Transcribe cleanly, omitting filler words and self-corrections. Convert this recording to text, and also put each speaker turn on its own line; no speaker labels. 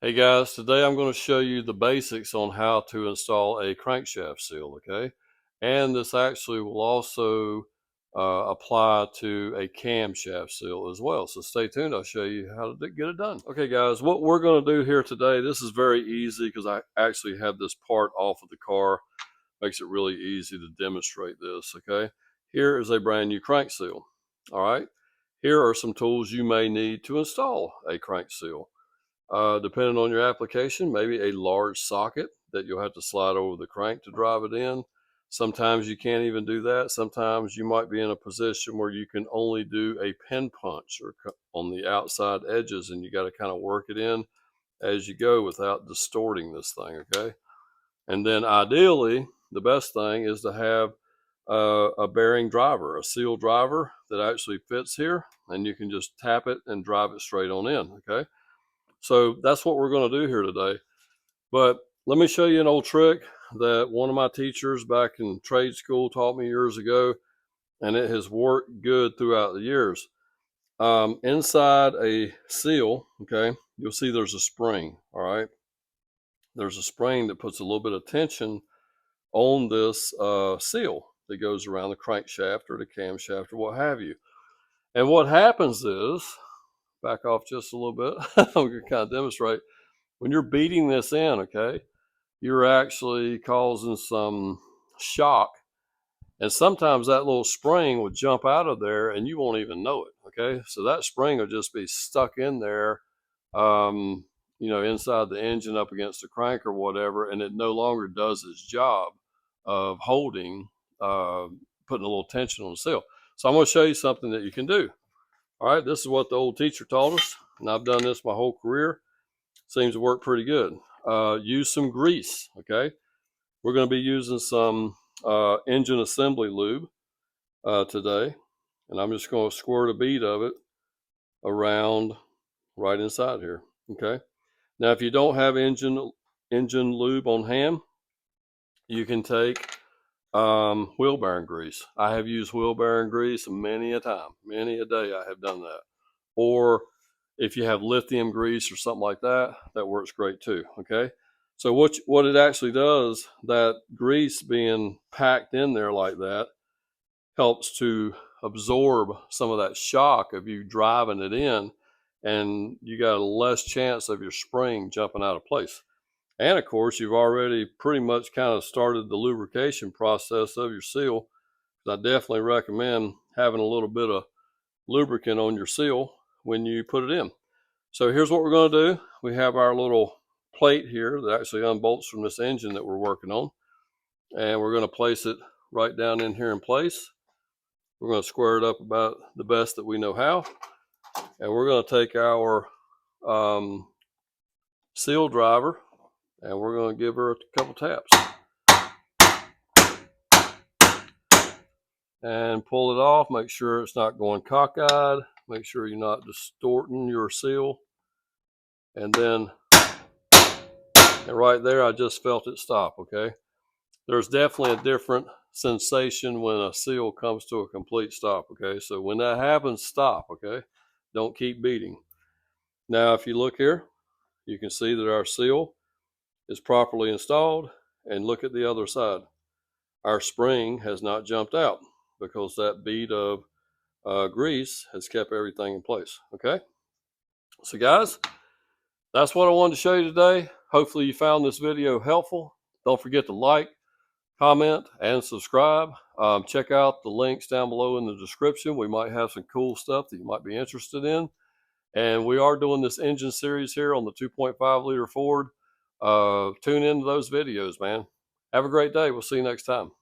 Hey guys, today I'm going to show you the basics on how to install a crankshaft seal, okay? And this actually will also apply to a camshaft seal as well. So stay tuned, I'll show you how to get it done. Okay guys, what we're going to do here today, this is very easy because I actually have this part off of the car. Makes it really easy to demonstrate this, okay? Here is a brand new crank seal, all right? Here are some tools you may need to install a crank seal. Depending on your application, maybe a large socket that you'll have to slide over the crank to drive it in. Sometimes you can't even do that. Sometimes you might be in a position where you can only do a pin punch or on the outside edges, and you got to kind of work it in as you go without distorting this thing, okay? And then ideally, the best thing is to have a bearing driver, a seal driver that actually fits here, and you can just tap it and drive it straight on in, okay? So that's what we're going to do here today. But let me show you an old trick that one of my teachers back in trade school taught me years ago, and it has worked good throughout the years. Inside a seal, okay, you'll see there's a spring, all right? There's a spring that puts a little bit of tension on this seal that goes around the crankshaft or the camshaft or what have you. And what happens is, back off just a little bit, I'm going to kind of demonstrate. When you're beating this in, okay, you're actually causing some shock. And sometimes that little spring will jump out of there and you won't even know it, okay? So that spring will just be stuck in there, inside the engine up against the crank or whatever, and it no longer does its job of holding, putting a little tension on the seal. So I'm going to show you something that you can do. All right, this is what the old teacher taught us, and I've done this my whole career. Seems to work pretty good. Use some grease, okay? We're going to be using some engine assembly lube today, and I'm just going to squirt a bead of it around right inside here, okay? Now, if you don't have engine lube on hand, you can take wheel bearing grease. I have used wheel bearing grease many a time, many a day I have done that. Or if you have lithium grease or something like that, that works great too, okay? So what it actually does, that grease being packed in there like that, helps to absorb some of that shock of you driving it in, and you got a less chance of your spring jumping out of place. And of course, you've already pretty much kind of started the lubrication process of your seal. I definitely recommend having a little bit of lubricant on your seal when you put it in. So here's what we're going to do. We have our little plate here that actually unbolts from this engine that we're working on. And we're going to place it right down in here in place. We're going to square it up about the best that we know how. And we're going to take our seal driver and we're going to give her a couple taps. And pull it off. Make sure it's not going cockeyed. Make sure you're not distorting your seal. And then, and right there, I just felt it stop, okay? There's definitely a different sensation when a seal comes to a complete stop, okay? So when that happens, stop, okay? Don't keep beating. Now, if you look here, you can see that our seal is properly installed, and look at the other side. Our spring has not jumped out because that bead of grease has kept everything in place, okay? So guys, that's what I wanted to show you today. Hopefully you found this video helpful. Don't forget to like, comment, and subscribe. Check out the links down below in the description. We might have some cool stuff that you might be interested in. And we are doing this engine series here on the 2.5 liter Ford. Tune into those videos, man. Have a great day. We'll see you next time.